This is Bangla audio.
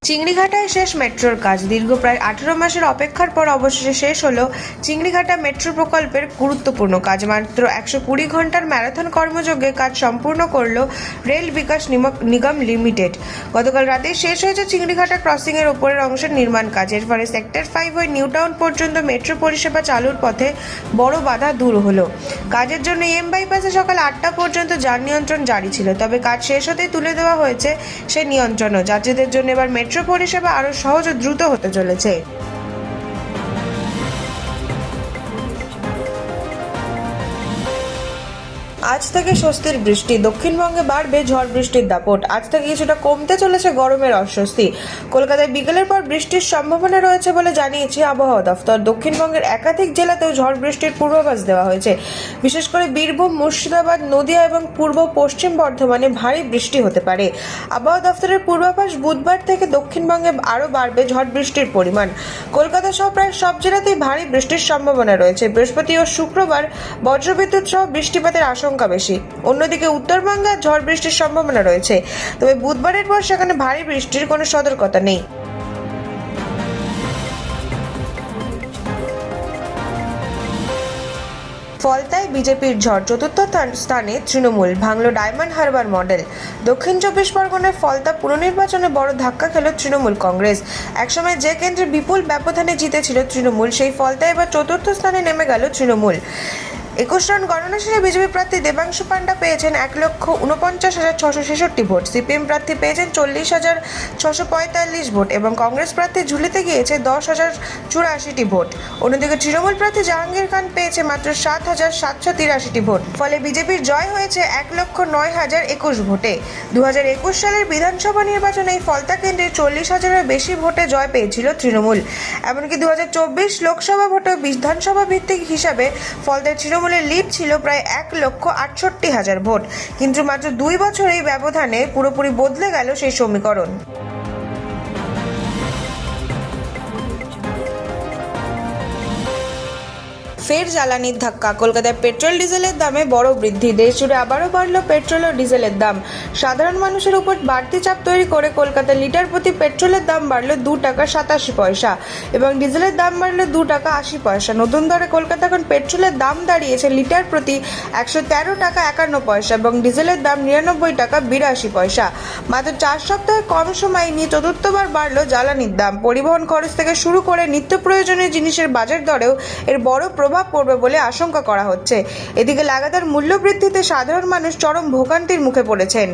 চিংড়িঘাটায় শেষ মেট্রোর কাজ। দীর্ঘ প্রায় 18 মাসের অপেক্ষার পর অবশেষে শেষ হলো চিংড়িঘাটা মেট্রো প্রকল্পের গুরুত্বপূর্ণ কাজ। মাত্র 120 ঘন্টার ম্যারাথন কর্মযজ্ঞে কাজ সম্পূর্ণ করল রেল বিকাশ নিগম লিমিটেড। গতকাল রাতে শেষ হয়েছে চিংড়িঘাটা ক্রসিংয়ের ওপরের অংশের নির্মাণ কাজ। এর ফলে সেক্টর 5 হয়ে নিউ টাউন পর্যন্ত মেট্রো পরিষেবা চালুর পথে বড় বাধা দূর হলো। কাজের জন্য এম বাইপাসে সকাল 8টা পর্যন্ত যান নিয়ন্ত্রণ জারি ছিল, তবে কাজ শেষ হতেই তুলে দেওয়া হয়েছে সেই নিয়ন্ত্রণও। যাত্রীদের জন্য এবার মেট্রো পরিষেবা আরো সহজ ও দ্রুত হতে চলেছে। আজ থেকে স্বস্তির বৃষ্টি। দক্ষিণবঙ্গে বাড়বে ঝড় বৃষ্টির দাপট। আজ থেকে কিছুটা কমতে চলেছে গরমের অস্বস্তি। কলকাতায় বিকেলের পর বৃষ্টির সম্ভাবনা রয়েছে বলে জানিয়েছে আবহাওয়া দফতর। দক্ষিণবঙ্গের একাধিক জেলাতেও ঝড় বৃষ্টির পূর্বাভাস দেওয়া হয়েছে। বিশেষ করে বীরভূম, মুর্শিদাবাদ, নদিয়া এবং পূর্ব পশ্চিম বর্ধমানে ভারী বৃষ্টি হতে পারে। আবহাওয়া দফতরের পূর্বাভাস, বুধবার থেকে দক্ষিণবঙ্গে আরও বাড়বে ঝড় বৃষ্টির পরিমাণ। কলকাতা সহ প্রায় সব জেলাতেই ভারী বৃষ্টির সম্ভাবনা রয়েছে। বৃহস্পতি ও শুক্রবার বজ্রবিদ্যুৎ সহ বৃষ্টিপাতের আশঙ্কা বেশি। অন্যদিকে উত্তরবঙ্গে ঝড় বৃষ্টির সম্ভাবনা রয়েছে, তবে বুধবারের পর সেখানে ভারী বৃষ্টির কোনো সতর্কতা নেই। ফলতায় বিজেপির ঝড়, চতুর্থ স্থানে তৃণমূল। ভাঙল ডায়মন্ড হারবার মডেল। দক্ষিণ 24 পরগনার ফলতা পুনর্নির্বাচনে বড় ধাক্কা খেল তৃণমূল কংগ্রেস। একসময় যে কেন্দ্রে বিপুল ব্যবধানে জিতেছিল তৃণমূল, সেই ফলতায় এবার চতুর্থ স্থানে নেমে গেল তৃণমূল। 21 রাউন্ড গণনা শেষে বিজেপি প্রার্থী দেবাংশু পান্ডা পেয়েছেন 1,49,666 ভোট, সিপিএম প্রার্থী পেয়েছেন 40,645 ভোট এবং কংগ্রেস প্রার্থী ঝুলিতে গিয়েছে 10,084 ভোট। অন্যদিকে তৃণমূল প্রার্থী জাহাঙ্গীর খান পেয়েছে মাত্র 7,783 ভোট। ফলে বিজেপির জয় হয়েছে 1,09,021 ভোটে। 2021 সালের বিধানসভা নির্বাচনে এই ফলতা কেন্দ্রে 40,000-এর বেশি ভোটে জয় পেয়েছিল তৃণমূল। এমনকি 2024 লোকসভা ভোটে বিধানসভা ভিত্তিক হিসাবে ফলতায় তৃণমূলের লিড ছিল প্রায় 1,68,000 ভোট, কিন্তু মাত্র 2 বছর এই ব্যবধানে পুরোপুরি বদলে গেল সেই সমীকরণ। ফের জ্বালানির ধাক্কা। কলকাতায় পেট্রোল ডিজেলের দামে বড় বৃদ্ধি। দেশ জুড়ে আবারও বাড়ল পেট্রোল ও ডিজেলের দাম। সাধারণ মানুষের উপর বাড়তি চাপ তৈরি করে কলকাতায় লিটার প্রতি পেট্রোলের দাম বাড়ল 2 টাকা 87 পয়সা এবং ডিজেলের দাম বাড়ল 2 টাকা 80 পয়সা। নতুন দরে কলকাতা এখন পেট্রোলের দাম দাঁড়িয়েছে লিটার প্রতি 113 টাকা 51 পয়সা এবং ডিজেলের দাম 99 টাকা 82 পয়সা। মাত্র 4 সপ্তাহের কম সময় নিয়ে চতুর্থবার বাড়ল জ্বালানির দাম। পরিবহন খরচ থেকে শুরু করে নিত্য প্রয়োজনীয় জিনিসের বাজার দরেও এর বড় প্রভাব পড়বে বলে আশঙ্কা করা হচ্ছে। এদিকে লাগাতার মূল্য বৃদ্ধিতে সাধারণ মানুষ চরম ভোগান্তির মুখে পড়েছেন।